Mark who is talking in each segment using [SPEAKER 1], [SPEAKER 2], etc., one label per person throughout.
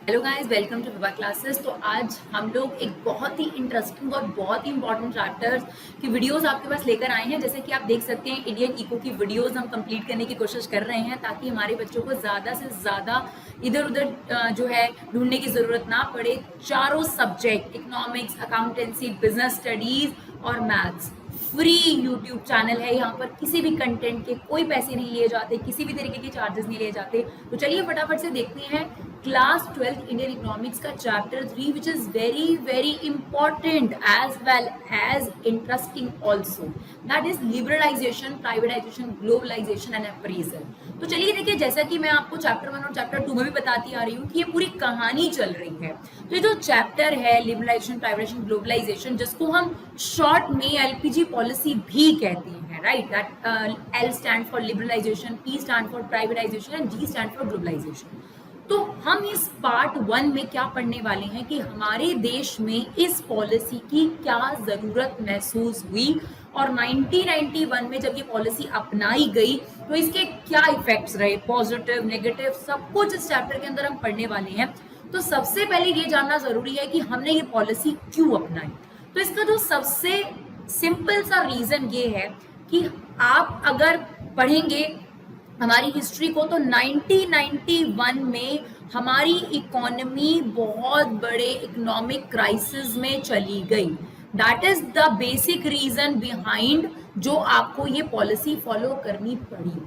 [SPEAKER 1] Hello guys, welcome to Vibha classes. तो आज हम लोग एक बहुत ही इंटरेस्टिंग और बहुत ही इंपॉर्टेंट चैप्टर्स की वीडियोस आपके पास लेकर आए हैं। जैसे कि आप देख सकते हैं, इंडियन इको की वीडियोस हम कंप्लीट करने की कोशिश कर रहे हैं ताकि हमारे बच्चों को ज़्यादा से ज़्यादा इधर उधर जो है ढूंढने की ज़रूरत ना पड़े। चारों subject, economics, accountancy, business studies और मैथ्स, फ्री यूट्यूब चैनल है। यहाँ पर किसी भी कंटेंट के कोई पैसे नहीं लिए जाते, किसी भी तरीके के चार्जेस नहीं लिए जाते। तो चलिए फटाफट से देखते हैं क्लास 12th इंडियन इकोनॉमिक्स का chapter 3, which is very very important as well as interesting also, that is liberalisation, privatisation, globalisation and appraisal. तो चलिए देखिए, जैसा कि मैं आपको चैप्टर 1 और चैप्टर 2 में भी बताती आ रही हूँ कि ये पूरी कहानी चल रही है। तो ये जो चैप्टर है लिबरलाइजेशन, प्राइवेटाइजेशन, ग्लोबलाइजेशन, जिसको हम शॉर्ट में एलपीजी पॉलिसी भी कहते हैं, right, that L stand for liberalisation, P stand for privatisation and G stand for globalisation. तो हम इस पार्ट 1 में क्या पढ़ने वाले हैं कि हमारे देश में इस पॉलिसी की क्या जरूरत महसूस हुई और 1991 में जब ये पॉलिसी अपनाई गई तो इसके क्या इफेक्ट्स रहे, पॉजिटिव, नेगेटिव, सब कुछ इस चैप्टर के अंदर हम पढ़ने वाले हैं। तो सबसे पहले ये जानना जरूरी है कि हमने ये पॉलिसी क्यों अपनाई। तो इसका जो सबसे सिंपल सा रीजन ये है कि आप अगर पढ़ेंगे हमारी हिस्ट्री को तो 1991 में हमारी इकोनॉमी बहुत बड़े इकोनॉमिक क्राइसिस में चली गई। That is the basic reason behind जो आपको ये पॉलिसी फॉलो करनी पड़ी।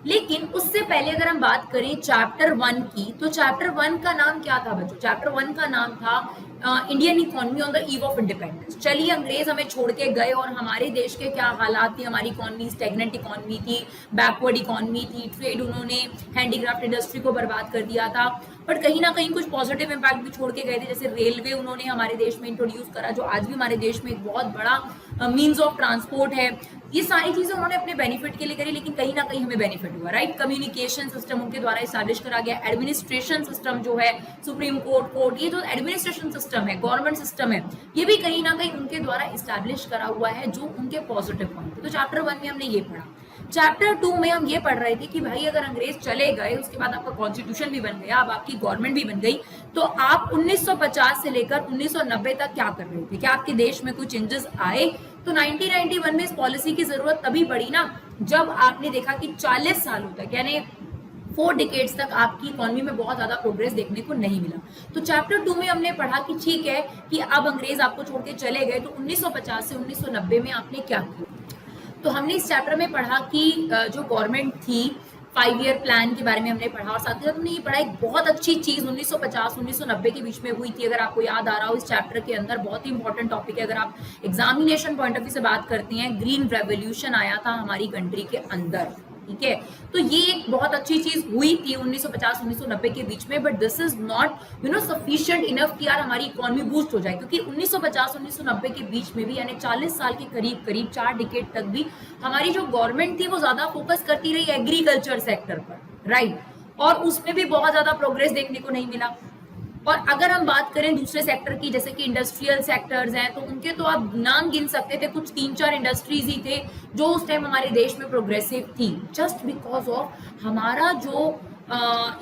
[SPEAKER 1] लेकिन उससे पहले अगर हम बात करें चैप्टर 1 की, तो चैप्टर 1 का नाम क्या था बच्चों? चैप्टर 1 का नाम था Indian economy on the eve of independence. चलिए, अंग्रेज हमें छोड़ के गए और हमारे देश के क्या हालात थी, हमारी इकोनॉमी स्टैग्नेंट इकोनॉमी थी, बैकवर्ड इकोनॉमी थी, ट्रेड, उन्होंने हैंडीक्राफ्ट इंडस्ट्री को बर्बाद कर दिया था। बट कहीं ना कहीं कुछ पॉजिटिव इम्पैक्ट भी छोड़ के गए थे, जैसे रेलवे उन्होंने हमारे देश में इंट्रोड्यूस करा, जो आज भी हमारे देश में एक बहुत बड़ा मीन्स ऑफ ट्रांसपोर्ट है। ये सारी चीजें उन्होंने अपने बेनिफिट के लिए करी, लेकिन कहीं ना कहीं हमें बेनिफिट हुआ, राइट। कम्युनिकेशन सिस्टम उनके द्वारा एस्टैब्लिश करा गया। एडमिनिस्ट्रेशन सिस्टम जो है, सुप्रीम कोर्ट, कोर्ट, ये जो एडमिनिस्ट्रेशन सिस्टम है, गवर्नमेंट सिस्टम है, ये भी कहीं ना कहीं उनके द्वारा एस्टैब्लिश करा हुआ है, जो उनके पॉजिटिव पॉइंट है। तो चैप्टर 1 में हमने ये पढ़ा। चैप्टर 2 में हम ये पढ़ रहे थे कि भाई अगर अंग्रेज चले गए, उसके बाद आपका कॉन्स्टिट्यूशन भी बन गया, अब आपकी गवर्नमेंट भी बन गई, तो आप 1950 से लेकर 1990 तक क्या कर रहे थे? क्या आपके देश में कोई चेंजेस आए? तो 1991 में इस पॉलिसी की जरूरत तभी पड़ी ना, जब आपने देखा कि 40 सालों तक, यानी 4 डिकेड्स तक आपकी इकोनॉमी में बहुत ज्यादा प्रोग्रेस देखने को नहीं मिला। तो चैप्टर 2 में हमने पढ़ा कि ठीक है कि अब अंग्रेज आपको छोड़ के चले गए, तो 1950 से 1990 में आपने क्या किया। तो हमने इस चैप्टर में पढ़ा कि जो गवर्नमेंट थी, 5 ईयर प्लान के बारे में हमने पढ़ा, और साथ ही साथ हमने ये पढ़ा एक बहुत अच्छी चीज 1950-1990 के बीच में हुई थी। अगर आपको याद आ रहा हो, इस चैप्टर के अंदर बहुत ही इंपॉर्टेंट टॉपिक है, अगर आप एग्जामिनेशन पॉइंट ऑफ व्यू से बात करते हैं, ग्रीन रेवोल्यूशन आया था हमारी कंट्री के अंदर, ठीक है। तो ये एक बहुत अच्छी चीज हुई थी 1950-1990 के बीच में, but this is not sufficient enough कि यार हमारी इकोनॉमी बूस्ट हो जाए, क्योंकि 1950-1990 के बीच में भी, यानी 40 साल के करीब करीब 4 डिकेड तक भी हमारी जो गवर्नमेंट थी वो ज्यादा फोकस करती रही एग्रीकल्चर सेक्टर पर, राइट, और उसमें भी बहुत ज्यादा प्रोग्रेस देखने को नहीं मिला। और अगर हम बात करें दूसरे सेक्टर की, जैसे कि इंडस्ट्रियल सेक्टर्स हैं, तो उनके तो आप नाम गिन सकते थे, कुछ 3-4 इंडस्ट्रीज ही थे जो उस टाइम हमारे देश में प्रोग्रेसिव थी, जस्ट बिकॉज ऑफ हमारा जो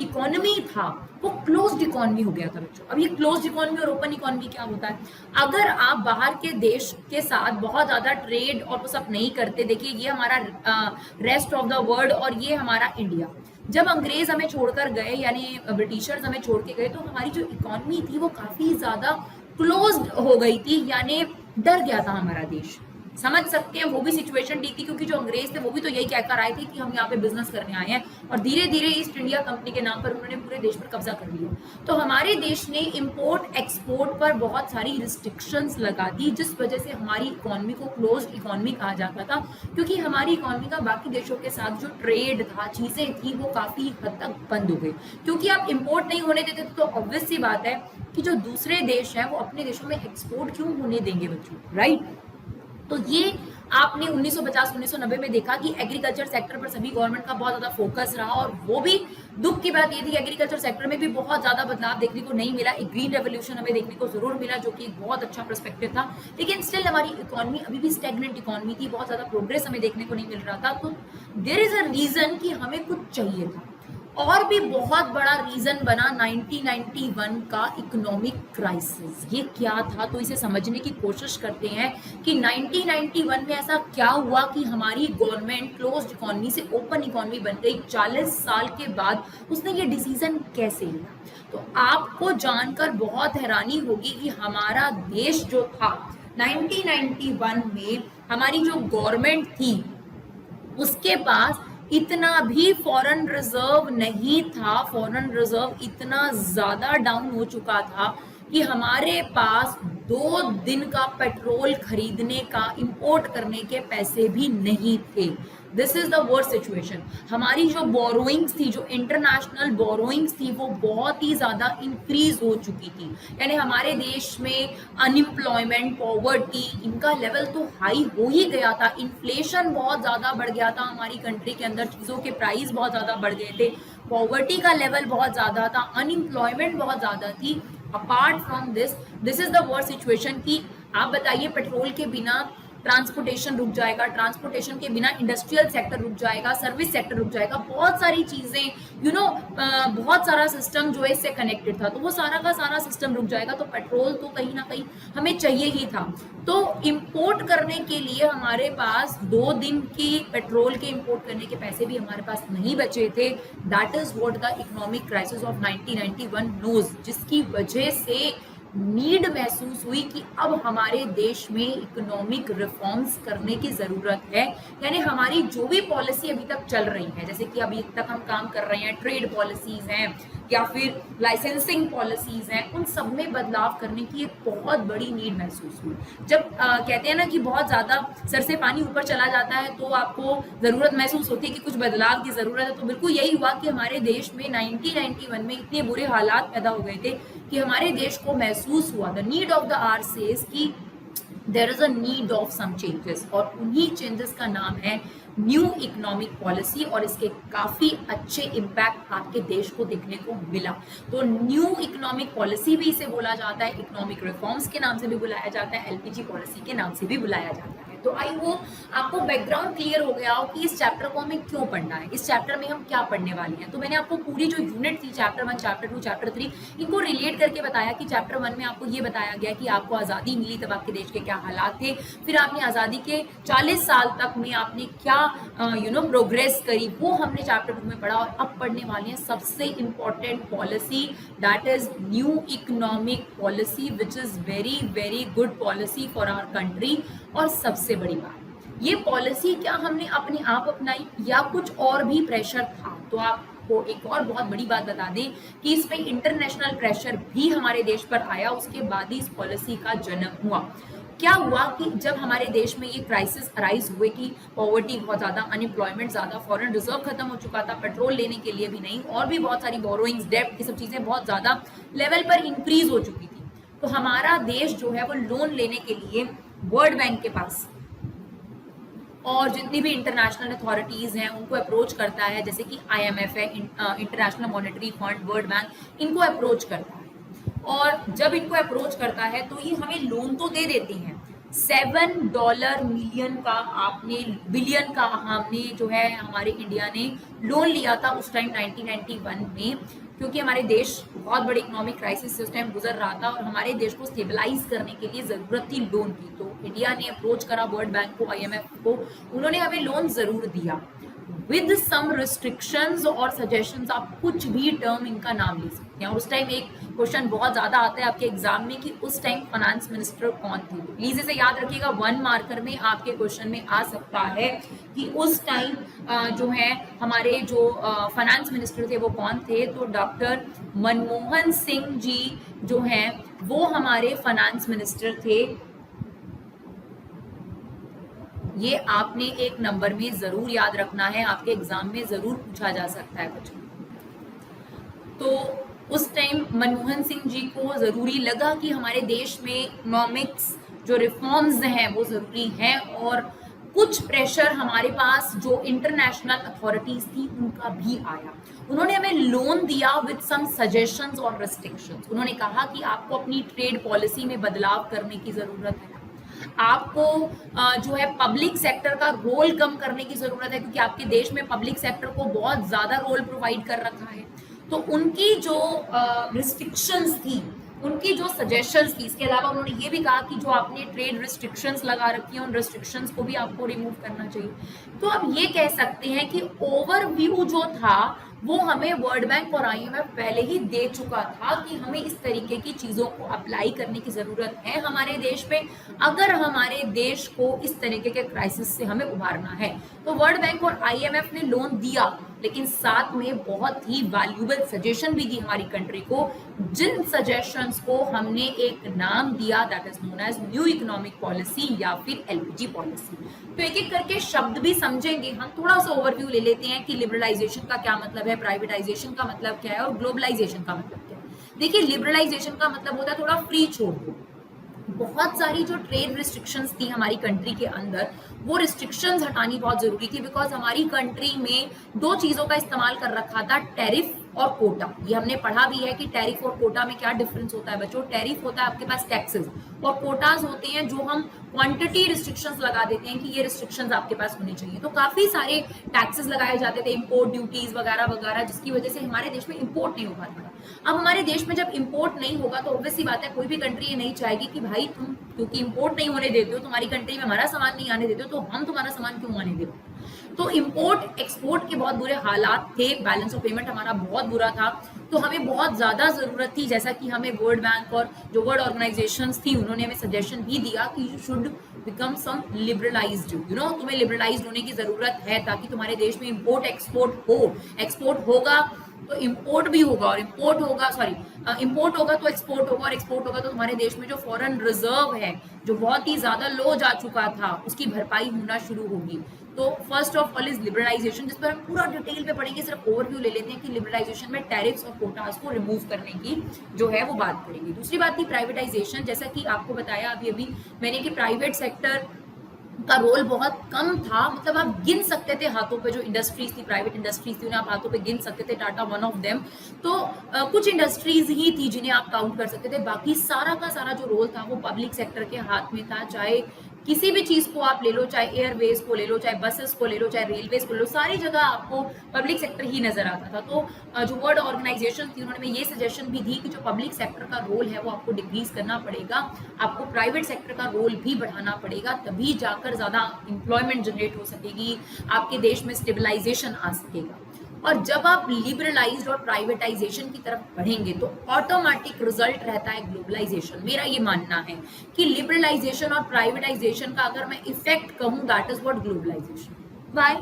[SPEAKER 1] इकोनॉमी था वो क्लोज्ड इकोनॉमी हो गया था बच्चों। अब ये क्लोज्ड इकोनॉमी और ओपन इकोनॉमी क्या होता है? अगर आप बाहर के देश के साथ बहुत ज्यादा ट्रेड और वो सब नहीं करते, देखिए ये हमारा रेस्ट ऑफ द वर्ल्ड और ये हमारा इंडिया, जब अंग्रेज हमें छोड़कर गए, यानी ब्रिटिशर्स हमें छोड़ के गए, तो हमारी जो इकोनॉमी थी वो काफी ज्यादा क्लोज्ड हो गई थी, यानी डर गया था हमारा देश। समझ सकते हैं, वो भी सिचुएशन ठीक थी, क्योंकि जो अंग्रेज थे वो भी तो यही कहकर आए थे कि हम यहाँ पे बिजनेस करने आए हैं, और धीरे धीरे ईस्ट इंडिया कंपनी के नाम पर उन्होंने पूरे देश पर कब्जा कर लिया। तो हमारे देश ने इंपोर्ट एक्सपोर्ट पर बहुत सारी रिस्ट्रिक्शंस लगा दी, जिस वजह से हमारी इकोनॉमी को क्लोज्ड इकोनॉमी कहा जाता था, क्योंकि हमारी इकोनॉमी का बाकी देशों के साथ जो ट्रेड था, चीजें थी, वो काफी हद तक बंद हो गई। क्योंकि आप इंपोर्ट नहीं होने देते तो ऑब्वियस सी बात है कि जो दूसरे देश हैं वो अपने देशों में एक्सपोर्ट क्यों होने देंगे बच्चों, राइट। तो ये आपने 1950-1990 में देखा कि एग्रीकल्चर सेक्टर पर सभी गवर्नमेंट का बहुत ज़्यादा फोकस रहा, और वो भी दुख की बात ये थी, एग्रीकल्चर सेक्टर में भी बहुत ज़्यादा बदलाव देखने को नहीं मिला। एक ग्रीन रेवोल्यूशन हमें देखने को ज़रूर मिला, जो कि एक बहुत अच्छा पर्सपेक्टिव था, लेकिन स्टिल हमारी इकोनॉमी अभी भी स्टेगनेंट इकोनॉमी थी, बहुत ज़्यादा प्रोग्रेस हमें देखने को नहीं मिल रहा था। तो देयर इज़ अ रीज़न कि हमें कुछ चाहिए था। और भी बहुत बड़ा रीजन बना 1991 का इकोनॉमिक क्राइसिस। ये क्या था, तो इसे समझने की कोशिश करते हैं कि 1991 में ऐसा क्या हुआ कि हमारी गवर्नमेंट क्लोज्ड इकोनॉमी से ओपन इकोनॉमी बन गई। 40 साल के बाद उसने ये डिसीजन कैसे लिया। तो आपको जानकर बहुत हैरानी होगी कि हमारा देश जो था 1991 में, हमारी जो गवर्नमेंट थी उसके पास इतना भी फॉरेन रिजर्व नहीं था। फॉरेन रिजर्व इतना ज्यादा डाउन हो चुका था कि हमारे पास 2 दिन का पेट्रोल खरीदने का, इंपोर्ट करने के पैसे भी नहीं थे। This is the worst situation. हमारी जो बोरोइंग्स थी, जो इंटरनेशनल बोरोइंग्स थी, वो बहुत ही ज्यादा इंक्रीज हो चुकी थी। यानी हमारे देश में अनएम्प्लॉयमेंट, पॉवर्टी, इनका लेवल तो हाई हो ही गया था। इन्फ्लेशन बहुत ज्यादा बढ़ गया था हमारी कंट्री के अंदर, चीजों के प्राइस बहुत ज्यादा बढ़ गए थे, पॉवर्टी का लेवल बहुत ज्यादा था, अनएम्प्लॉयमेंट बहुत ज्यादा थी। Apart from this is the worst situation कि आप बताइए, पेट्रोल के बिना ट्रांसपोर्टेशन रुक जाएगा, ट्रांसपोर्टेशन के बिना इंडस्ट्रियल सेक्टर रुक जाएगा, सर्विस सेक्टर रुक जाएगा, बहुत सारी चीजें बहुत सारा सिस्टम जो है इससे कनेक्टेड था, तो वो सारा का सारा सिस्टम रुक जाएगा। तो पेट्रोल तो कहीं ना कहीं हमें चाहिए ही था। तो इंपोर्ट करने के लिए हमारे पास 2 दिन की पेट्रोल के इंपोर्ट करने के पैसे भी हमारे पास नहीं बचे थे। That is what the economic crisis of 1991 knows, जिसकी वजह से नीड महसूस हुई कि अब हमारे देश में इकोनॉमिक रिफॉर्म्स करने की जरूरत है। यानी हमारी जो भी पॉलिसी अभी तक चल रही है, जैसे कि अभी तक हम काम कर रहे हैं, ट्रेड पॉलिसीज हैं या फिर लाइसेंसिंग पॉलिसीज हैं, उन सब में बदलाव करने की एक बहुत बड़ी नीड महसूस हुई। जब कहते हैं ना कि बहुत ज्यादा सर से पानी ऊपर चला जाता है, तो आपको जरूरत महसूस होती है कि कुछ बदलाव की जरूरत है। तो बिल्कुल यही हुआ कि हमारे देश में 1991 में इतने बुरे हालात पैदा हो गए थे कि हमारे देश को महसूस हुआ, the need of the hour says कि there is a need of some changes, और उन्हीं चेंजेस का नाम है न्यू इकोनॉमिक पॉलिसी, और इसके काफी अच्छे इम्पैक्ट आपके देश को देखने को मिला। तो न्यू इकोनॉमिक पॉलिसी भी इसे बोला जाता है, इकोनॉमिक रिफॉर्म्स के नाम से भी बुलाया जाता है, एलपीजी पॉलिसी के नाम से भी बुलाया जाता है। तो आई होप आपको बैकग्राउंड क्लियर हो गया हो कि इस चैप्टर को हमें क्यों पढ़ना है, इस चैप्टर में हम क्या पढ़ने वाले हैं। तो मैंने आपको पूरी जो यूनिट थी, चैप्टर 1, चैप्टर 2, चैप्टर 3, इनको रिलेट करके बताया कि चैप्टर 1 में आपको ये बताया गया कि आपको आज़ादी मिली तब आपके देश के क्या हालात थे, फिर आपने आज़ादी के 40 साल तक में आपने क्या प्रोग्रेस करी, वो हमने चैप्टर 2 में पढ़ा। और अब पढ़ने वाले हैं सबसे important policy, that is new economic policy, which is very very good policy for our country. और सबसे बड़ी बात, ये पॉलिसी क्या हमने अपने आप अपनाई या कुछ और भी प्रेशर था। तो आपको एक और बहुत बड़ी बात बता दें कि इस पे इंटरनेशनल प्रेशर भी हमारे देश पर आया, उसके बाद ही इस पॉलिसी का जन्म हुआ। क्या हुआ कि जब हमारे देश में ये क्राइसिस अराइज हुए कि पॉवर्टी बहुत ज़्यादा, अनएम्प्लॉयमेंट ज़्यादा, फॉरेन रिजर्व खत्म हो चुका था, पेट्रोल लेने के लिए भी नहीं, और भी बहुत सारी बोरोइंग्स, डेब्ट, ये सब चीज़ें बहुत ज़्यादा लेवल पर इंक्रीज हो चुकी थी। तो हमारा देश जो है वो लोन लेने के लिए वर्ल्ड बैंक के पास और जितनी भी इंटरनेशनल अथॉरिटीज़ हैं उनको अप्रोच करता है, जैसे कि IMF है, international monetary fund, world bank, इनको अप्रोच करता है। और जब इनको अप्रोच करता है तो ये हमें लोन तो दे देती हैं, $7 मिलियन का, आपने बिलियन का, हमने जो है हमारे इंडिया ने लोन लिया था उस टाइम 1991 में, क्योंकि हमारे देश बहुत बड़ी इकोनॉमिक क्राइसिस से उस टाइम गुजर रहा था और हमारे देश को स्टेबलाइज करने के लिए ज़रूरत थी लोन की। तो इंडिया ने अप्रोच करा वर्ल्ड बैंक को, IMF को, उन्होंने हमें लोन ज़रूर दिया विद सम रिस्ट्रिक्शंस और सजेशंस। आप कुछ भी टर्म इनका नाम ले सकते हैं। और उस टाइम एक क्वेश्चन बहुत ज़्यादा आता है आपके एग्जाम में कि उस टाइम फाइनेंस मिनिस्टर कौन थे। प्लीज़ इसे याद रखिएगा, 1 मार्कर में आपके क्वेश्चन में आ सकता है कि उस टाइम जो है हमारे जो फाइनेंस मिनिस्टर थे वो कौन थे। तो डॉक्टर मनमोहन सिंह जी जो हैं वो हमारे फाइनेंस मिनिस्टर थे। ये आपने एक नंबर में जरूर याद रखना है, आपके एग्जाम में जरूर पूछा जा सकता है कुछ। तो उस टाइम मनमोहन सिंह जी को जरूरी लगा कि हमारे देश में इकोनॉमिक्स जो रिफॉर्म्स हैं वो जरूरी हैं, और कुछ प्रेशर हमारे पास जो इंटरनेशनल अथॉरिटीज थी उनका भी आया। उन्होंने हमें लोन दिया विद सम सजेशंस और रिस्ट्रिक्शंस। उन्होंने कहा कि आपको अपनी ट्रेड पॉलिसी में बदलाव करने की जरूरत है, आपको जो है पब्लिक सेक्टर का रोल कम करने की जरूरत है, क्योंकि आपके देश में पब्लिक सेक्टर को बहुत ज्यादा रोल प्रोवाइड कर रखा है। तो उनकी जो रिस्ट्रिक्शंस थी, उनकी जो सजेशंस थी, इसके अलावा उन्होंने ये भी कहा कि जो आपने ट्रेड रिस्ट्रिक्शंस लगा रखी है उन रिस्ट्रिक्शंस को भी आपको रिमूव करना चाहिए। तो अब ये कह सकते हैं कि ओवरव्यू जो था वो हमें वर्ल्ड बैंक और आईएमएफ पहले ही दे चुका था कि हमें इस तरीके की चीजों को अप्लाई करने की जरूरत है हमारे देश में, अगर हमारे देश को इस तरीके के क्राइसिस से हमें उभारना है। तो वर्ल्ड बैंक और आईएमएफ ने लोन दिया, लेकिन साथ में बहुत ही वैल्यूएबल सजेशन भी दी हमारी कंट्री को, जिन सजेशंस को हमने एक नाम दिया, that is known as new economic policy या फिर एलपीजी पॉलिसी। तो एक एक करके शब्द भी समझेंगे हम, थोड़ा सा ओवरव्यू ले लेते हैं कि लिबरलाइजेशन का क्या मतलब है, प्राइवेटाइजेशन का मतलब क्या है और ग्लोबलाइजेशन का मतलब क्या है। देखिए, लिबरलाइजेशन का मतलब होता है थोड़ा फ्री छोड़ दो। बहुत सारी जो ट्रेड रिस्ट्रिक्शंस थी हमारी कंट्री के अंदर, वो रिस्ट्रिक्शंस हटानी बहुत जरूरी थी, बिकॉज हमारी कंट्री में दो चीजों का इस्तेमाल कर रखा था, टैरिफ और कोटा। ये हमने पढ़ा भी है कि टैरिफ और कोटा में क्या डिफरेंस होता है बच्चों। टैरिफ होता है आपके पास टैक्सेस, और कोटाज होते हैं जो हम क्वांटिटी रिस्ट्रिक्शंस लगा देते हैं कि ये रिस्ट्रिक्शंस आपके पास होनी चाहिए। तो काफी सारे टैक्सेस लगाए जाते थे, इंपोर्ट ड्यूटीज वगैरह वगैरह, जिसकी वजह से हमारे देश में इंपोर्ट नहीं हो पाता। अब हमारे देश में जब इंपोर्ट नहीं होगा तो ऑब्वियस सी बात है, कोई भी कंट्री ये नहीं चाहेगी कि भाई तुम क्योंकि इंपोर्ट नहीं होने देते हो, तुम्हारी कंट्री में हमारा सामान नहीं आने देते हो, तो हम तुम्हारा सामान क्यों आने दें। तो इंपोर्ट एक्सपोर्ट के बहुत बुरे हालात थे, बैलेंस ऑफ पेमेंट हमारा बहुत बुरा था। तो हमें बहुत ज्यादा जरूरत थी, जैसा कि हमें वर्ल्ड बैंक और जो वर्ल्ड ऑर्गेनाइजेशंस थी उन्होंने हमें सजेशन भी दिया कि you should become some liberalized, you know, तुम्हें लिबरलाइज्ड होने की जरूरत है ताकि तुम्हारे देश में इंपोर्ट एक्सपोर्ट हो। एक्सपोर्ट होगा तो इंपोर्ट भी होगा, और इंपोर्ट होगा इंपोर्ट होगा तो एक्सपोर्ट होगा, और एक्सपोर्ट होगा तो तुम्हारे देश में जो फॉरेन रिजर्व है जो बहुत ही ज्यादा लो जा चुका था उसकी भरपाई होना शुरू होगी। तो first of all is liberalization, जिस पर हम पूरा डिटेल पे पढ़ेंगे। सिर्फ ओवरव्यू ले लेते हैं कि लिबरलाइजेशन में टैरिफ्स और कोटास को रिमूव करने की जो है वो बात करेंगे। दूसरी बात थी प्राइवेटाइजेशन, जैसा कि आपको बताया अभी मैंने कि प्राइवेट सेक्टर का रोल बहुत कम था, मतलब आप गिन सकते थे हाथों पे जो इंडस्ट्रीज थी, प्राइवेट इंडस्ट्रीज थी, उन्हें आप हाथों पे गिन सकते थे, टाटा वन ऑफ देम। तो कुछ इंडस्ट्रीज ही थी जिन्हें आप काउंट कर सकते थे, बाकी सारा का सारा जो रोल था वो पब्लिक सेक्टर के हाथ में था। चाहे किसी भी चीज को आप ले लो, चाहे एयरवेज को ले लो, चाहे बसेस को ले लो, चाहे रेलवेज को ले लो, सारी जगह आपको पब्लिक सेक्टर ही नजर आता था। तो जो वर्ल्ड ऑर्गेनाइजेशन थी उन्होंने ये सजेशन भी दी कि जो पब्लिक सेक्टर का रोल है वो आपको डिक्रीज करना पड़ेगा, आपको प्राइवेट सेक्टर का रोल भी बढ़ाना पड़ेगा, तभी जाकर ज्यादा एम्प्लॉयमेंट जनरेट हो सकेगी, आपके देश में स्टेबलाइजेशन आ सकेगा। और जब आप लिबरलाइज्ड और प्राइवेटाइजेशन की तरफ बढ़ेंगे तो ऑटोमेटिक रिजल्ट रहता है ग्लोबलाइजेशन। मेरा ये मानना है कि लिबरलाइजेशन और प्राइवेटाइजेशन का अगर मैं इफेक्ट कहूं, that is what globalization. Why?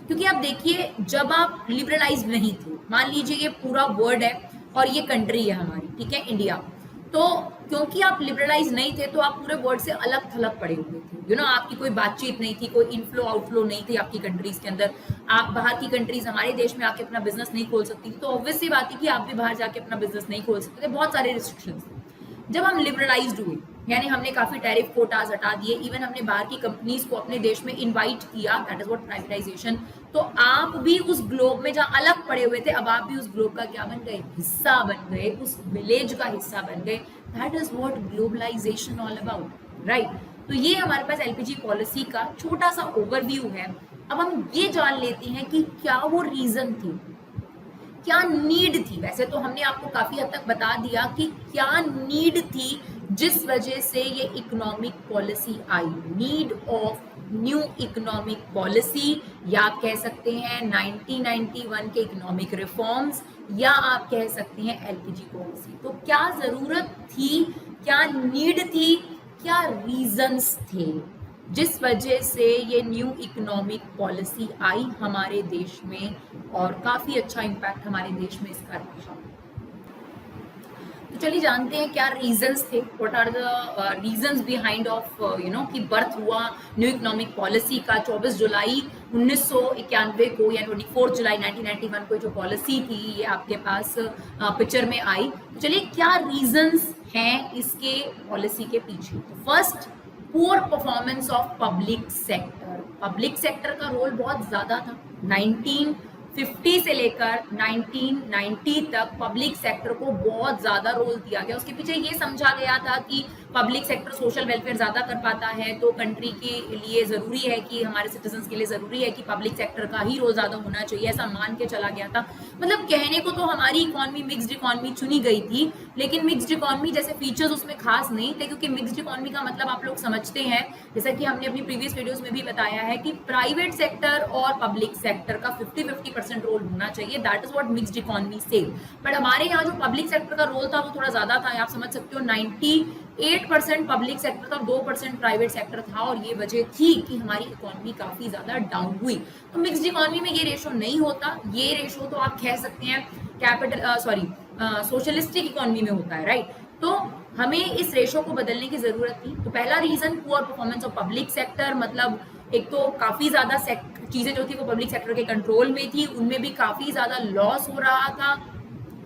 [SPEAKER 1] क्योंकि आप देखिए, जब आप लिबरलाइज्ड नहीं थे, मान लीजिए ये पूरा वर्ल्ड है और ये कंट्री है हमारी, ठीक है, इंडिया, तो क्योंकि आप लिबरलाइज नहीं थे तो आप पूरे वर्ल्ड से अलग थलग पड़े हुए थे, यू नो, आपकी कोई बातचीत नहीं थी, कोई इनफ्लो आउटफ्लो नहीं थी आपकी कंट्रीज के अंदर। आप बाहर की कंट्रीज हमारे देश में आके अपना बिजनेस नहीं खोल सकती थी, तो ऑब्वियस सी बात है कि आप भी बाहर जाके अपना बिजनेस नहीं खोल सकते थे, बहुत सारे रिस्ट्रिक्शंस थे। जब हम लिबरलाइज्ड हुए, यानी हमने काफी टैरिफ कोटास हटा दिए, इवन हमने बाहर की कंपनीज को अपने देश में इनवाइट किया, दैट इज व्हाट प्राइवेटाइजेशन। तो आप भी उस ग्लोब में जहां अलग पड़े हुए थे, अब आप भी उस ग्लोब का क्या बन गए, हिस्सा बन गए, उस विलेज का हिस्सा बन गए। That is what globalization all about, right. तो ये हमारे पास एलपीजी पॉलिसी का छोटा सा ओवरव्यू है। अब हम ये जान लेते हैं कि क्या वो रीजन थी, क्या नीड थी। वैसे तो हमने आपको काफी हद तक बता दिया कि क्या नीड थी जिस वजह से ये economic policy I, need of new economic policy, या आप कह सकते हैं 1991 के इकोनॉमिक रिफॉर्म्स, या आप कह सकते हैं एलपीजी पॉलिसी। तो क्या जरूरत थी, क्या नीड थी, क्या रीजंस थे जिस वजह से ये न्यू इकोनॉमिक पॉलिसी आई हमारे देश में, और काफी अच्छा इम्पैक्ट हमारे देश में इसका रहा। तो चलिए जानते हैं क्या रीजंस थे, what are the reasons behind of you know कि बर्थ हुआ न्यू इकोनॉमिक पॉलिसी का। 24 जुलाई 1991 को या 24 जुलाई 1991 को जो पॉलिसी थी ये आपके पास पिक्चर में आई। तो चलिए क्या रीजंस हैं इसके पॉलिसी के पीछे। तो first poor performance of public sector. Public sector का रोल बहुत ज्यादा था। 1950 से लेकर 1990 तक पब्लिक सेक्टर को बहुत ज्यादा रोल दिया गया। उसके पीछे ये समझा गया था कि पब्लिक सेक्टर सोशल वेलफेयर ज्यादा कर पाता है, तो कंट्री के लिए जरूरी है कि हमारे सिटीजन्स के लिए जरूरी है कि पब्लिक सेक्टर का ही रोल ज्यादा होना चाहिए, ऐसा मान के चला गया था। मतलब कहने को तो हमारी इकोनॉमी मिक्स्ड इकोनॉमी चुनी गई थी, लेकिन मिक्स्ड इकोनॉमी जैसे फीचर्स उसमें खास नहीं थे, क्योंकि मिक्स्ड इकोनॉमी का मतलब आप लोग समझते हैं, जैसा कि हमने अपनी प्रीवियस वीडियोस में भी बताया है कि प्राइवेट सेक्टर और पब्लिक सेक्टर का 50-50% रोल होना चाहिए। That is what mixed economy से। बट हमारे यहाँ जो पब्लिक सेक्टर का रोल था वो थोड़ा ज्यादा था। आप समझ सकते हो 98% पब्लिक सेक्टर था, 2% प्राइवेट सेक्टर था, और ये वजह थी कि हमारी इकोनॉमी काफी ज्यादा डाउन हुई। तो मिक्स्ड इकोनॉमी में ये रेशो नहीं होता। ये रेशो तो आप कह सकते हैं कैपिटल सोशलिस्टिक इकोनॉमी में होता है, राइट। तो हमें इस रेशो को बदलने की जरूरत थी। तो पहला reason poor performance of public sector, मतलब एक तो काफी ज्यादा चीजें जो थी वो पब्लिक सेक्टर के कंट्रोल में थी, उनमें भी काफी ज्यादा लॉस हो रहा था,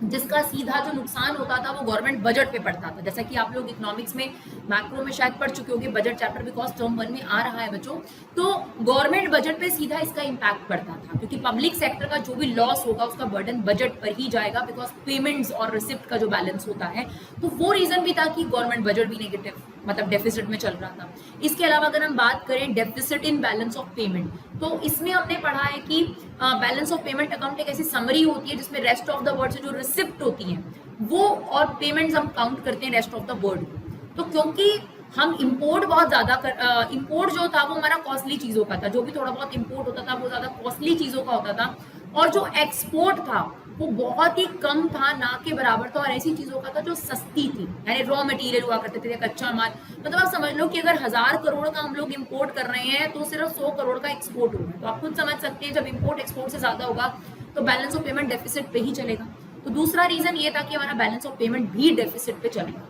[SPEAKER 1] जिसका सीधा जो नुकसान होता था वो गवर्नमेंट बजट पे पड़ता था। जैसा कि आप लोग इकोनॉमिक्स में मैक्रो में शायद पढ़ चुके होंगे, बजट चैप्टर बिकॉज टर्म 1 में आ रहा है बच्चों। तो गवर्नमेंट बजट पे सीधा इसका इम्पैक्ट पड़ता था, क्योंकि पब्लिक सेक्टर का जो भी लॉस होगा उसका बर्डन बजट पर ही जाएगा, बिकॉज पेमेंट्स और रिसिप्ट का जो बैलेंस होता है। तो वो रीजन भी था कि गवर्नमेंट बजट भी नेगेटिव मतलब डेफिसिट में चल रहा था। इसके अलावा अगर हम बात करें deficit in balance of payment, तो इसमें हमने पढ़ा है कि बैलेंस ऑफ पेमेंट अकाउंट एक ऐसी समरी होती है जिसमें रेस्ट ऑफ द वर्ड से जो रिसिप्ट होती हैं वो और पेमेंट्स हम काउंट करते हैं रेस्ट ऑफ द वर्ड। तो क्योंकि हम इंपोर्ट बहुत ज्यादा इंपोर्ट जो था वो हमारा कॉस्टली चीजों का था, जो भी थोड़ा बहुत इंपोर्ट होता था वो ज्यादा कॉस्टली चीजों का होता था, और जो एक्सपोर्ट था वो बहुत ही कम था, ना के बराबर था, और ऐसी चीजों का था जो सस्ती थी, यानी रॉ मटेरियल हुआ करते थे, कच्चा माल। मतलब आप समझ लो कि अगर 1000 करोड़ का हम लोग इंपोर्ट कर रहे हैं तो सिर्फ 100 करोड़ का एक्सपोर्ट होगा। तो आप खुद समझ सकते हैं जब इंपोर्ट एक्सपोर्ट से ज्यादा होगा तो बैलेंस ऑफ पेमेंट डेफिसिट पे ही चलेगा। तो दूसरा रीजन ये था कि हमारा बैलेंस ऑफ पेमेंट भी डेफिसिट पे चलेगा,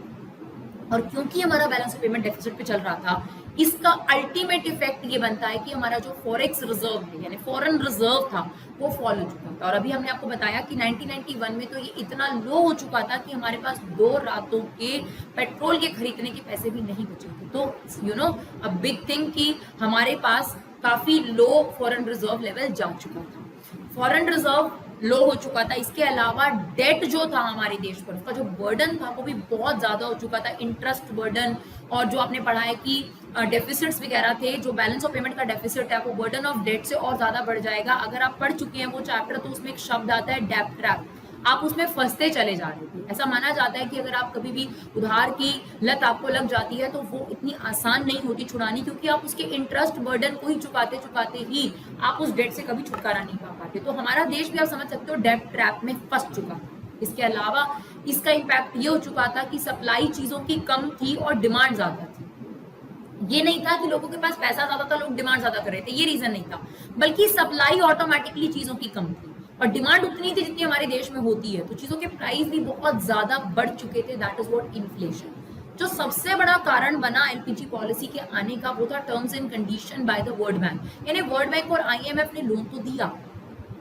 [SPEAKER 1] और क्योंकि हमारा बैलेंस ऑफ पेमेंट डेफिसिट पे चल रहा था, इसका अल्टीमेट इफेक्ट ये बनता है कि हमारा जो फॉरेक्स रिजर्व है यानी फॉरेन रिजर्व था वो फॉल हो चुका था। और अभी हमने आपको बताया कि 1991 में तो ये इतना लो हो चुका था कि हमारे पास 2 रातों के पेट्रोल के खरीदने के पैसे भी नहीं बचे थे। तो you know a big thing कि हमारे पास काफी लो फॉरेन रिजर्व लेवल जा चुका था, फॉरेन रिजर्व लो हो चुका था। इसके अलावा डेट जो था हमारे देश पर, उसका जो बर्डन था वो भी बहुत ज्यादा हो चुका था, इंटरेस्ट बर्डन, और जो आपने पढ़ा है कि डेफिसिट्स वगैरह थे, जो बैलेंस ऑफ पेमेंट का डेफिसिट है वो बर्डन ऑफ डेट से और ज्यादा बढ़ जाएगा। अगर आप पढ़ चुके हैं वो चैप्टर तो उसमें एक शब्द आता है डेब्ट ट्रैप, आप उसमें फंसते चले जा रहे थे। ऐसा माना जाता है कि अगर आप कभी भी उधार की लत आपको लग जाती है तो वो इतनी आसान नहीं होती छुड़ानी, क्योंकि आप उसके इंटरेस्ट बर्डन को ही चुकाते चुकाते ही आप उस डेट से कभी छुटकारा नहीं पा पाते। तो हमारा देश भी आप समझ सकते हो डेब्ट ट्रैप में फंस चुका था। इसके अलावा इसका इम्पैक्ट ये हो चुका था कि सप्लाई चीजों की कम थी और डिमांड ज्यादा थी। ये नहीं था कि लोगों के पास पैसा ज्यादा था लोग डिमांड ज्यादा कर रहे थे, ये रीजन नहीं था, बल्कि सप्लाई ऑटोमेटिकली चीजों की कम थी और डिमांड उतनी थी जितनी हमारे देश में होती है, तो चीजों के प्राइस भी बहुत ज्यादा बढ़ चुके थे। That is what inflation. जो सबसे बड़ा कारण बना एलपीजी पॉलिसी के आने का वो था terms and condition by the world bank. यानी वर्ल्ड बैंक और आईएमएफ ने लोन तो दिया,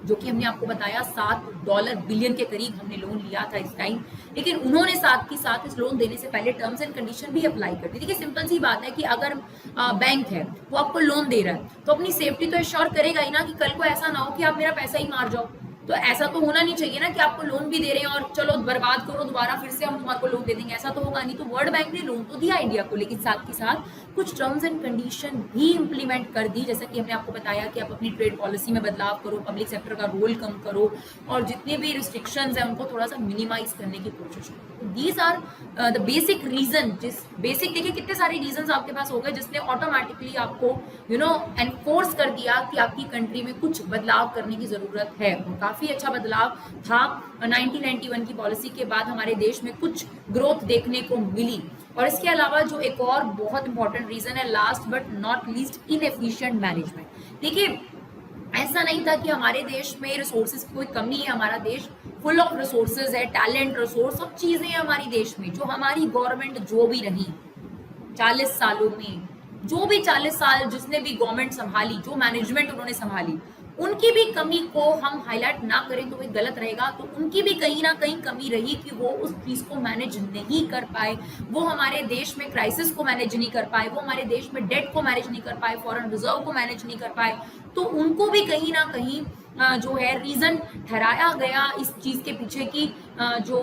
[SPEAKER 1] जो कि हमने आपको बताया $7 बिलियन के करीब हमने लोन लिया था इस टाइम, लेकिन उन्होंने साथ ही साथ इस लोन देने से पहले टर्म्स एंड कंडीशन भी अप्लाई कर दी। देखिए सिंपल सी बात है कि अगर बैंक है वो आपको लोन दे रहा है तो अपनी सेफ्टी तो इंश्योर करेगा ही ना, कि कल को ऐसा ना हो कि आप मेरा पैसा ही मार जाओ। तो ऐसा तो होना नहीं चाहिए ना कि आपको लोन भी दे रहे हैं और चलो बर्बाद करो दोबारा फिर से हम तुम्हारे को लोन दे देंगे, ऐसा तो होगा नहीं। तो वर्ल्ड बैंक ने लोन तो दिया इंडिया को, लेकिन साथ के साथ कुछ टर्म्स एंड कंडीशन भी इंप्लीमेंट कर दी, जैसा कि हमने आपको बताया कि आप अपनी ट्रेड पॉलिसी में बदलाव करो, पब्लिक सेक्टर का रोल कम करो और जितने भी रिस्ट्रिक्शंस हैं उनको थोड़ा सा मिनिमाइज करने की कोशिश करो। These are the basic reason, जिस बेसिक देखिए कितने सारे रीजन आपके पास हो गए जिसने ऑटोमेटिकली आपको एनफोर्स कर दिया कि आपकी कंट्री में कुछ बदलाव करने की जरूरत है। काफी अच्छा बदलाव था 1991 की पॉलिसी के बाद, हमारे देश में कुछ ग्रोथ देखने को मिली। और इसके अलावा जो एक और बहुत इंपॉर्टेंट रीजन है, last but not least, inefficient management. देखिए ऐसा नहीं था कि हमारे देश में रिसोर्सेज की कोई कमी है, हमारा देश फुल ऑफ रिसोर्सेज है, टैलेंट, रिसोर्स, सब चीजें हैं हमारे देश में। जो हमारी गवर्नमेंट जो भी रही 40 सालों में, जो भी 40 साल जिसने भी गवर्नमेंट संभाली, जो मैनेजमेंट उन्होंने संभाली, उनकी भी कमी को हम हाईलाइट ना करें तो वो गलत रहेगा। तो उनकी भी कहीं ना कहीं कमी रही कि वो उस चीज़ को मैनेज नहीं कर पाए, वो हमारे देश में क्राइसिस को मैनेज नहीं कर पाए, वो हमारे देश में डेट को मैनेज नहीं कर पाए, फॉरेन रिजर्व को मैनेज नहीं कर पाए। तो उनको भी कहीं ना कहीं जो है रीज़न ठहराया गया इस चीज़ के पीछे की जो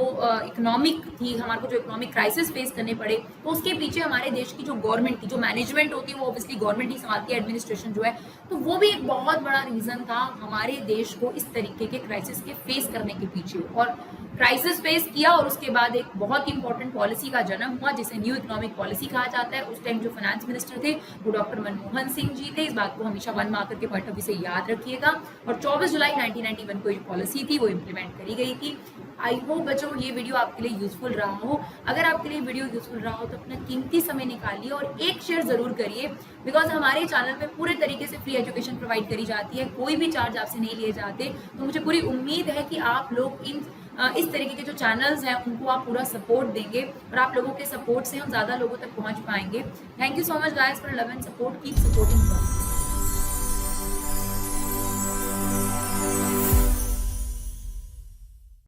[SPEAKER 1] इकोनॉमिक थी, हमारे को जो इकोनॉमिक क्राइसिस फेस करने पड़े, तो उसके पीछे हमारे देश की जो गवर्नमेंट की जो मैनेजमेंट होती है वो ऑब्वियसली गवर्नमेंट ही संभालती है, एडमिनिस्ट्रेशन जो है, तो वो भी एक बहुत बड़ा रीज़न था हमारे देश को इस तरीके के क्राइसिस के फेस करने के पीछे। और क्राइसिस फेस किया और उसके बाद एक बहुत ही इंपॉर्टेंट पॉलिसी का जन्म हुआ जिसे न्यू इकोनॉमिक पॉलिसी कहा जाता है। उस टाइम जो फाइनेंस मिनिस्टर थे वो डॉक्टर मनमोहन सिंह जी थे। इस बात को हमेशा 1 मार्कर के पॉइंट ऑफ व्यू से याद रखिएगा। और 24 जुलाई 1991 को जो पॉलिसी थी वो इम्प्लीमेंट करी गई थी। आई होप बच्चों ये वीडियो आपके लिए यूजफुल रहा हो। अगर आपके लिए वीडियो यूजफुल रहा हो तो अपना कीमती समय निकालिए और एक शेयर जरूर करिए, बिकॉज हमारे चैनल में पूरे तरीके से फ्री एजुकेशन प्रोवाइड करी जाती है, कोई भी चार्ज आपसे नहीं लिए जाते। तो मुझे पूरी उम्मीद है कि आप लोग इस तरीके के जो चैनल्स हैं उनको आप पूरा सपोर्ट देंगे और आप लोगों के सपोर्ट से हम ज़्यादा लोगों तक पहुंच पाएंगे। Thank you so much guys for love and support, keep supporting.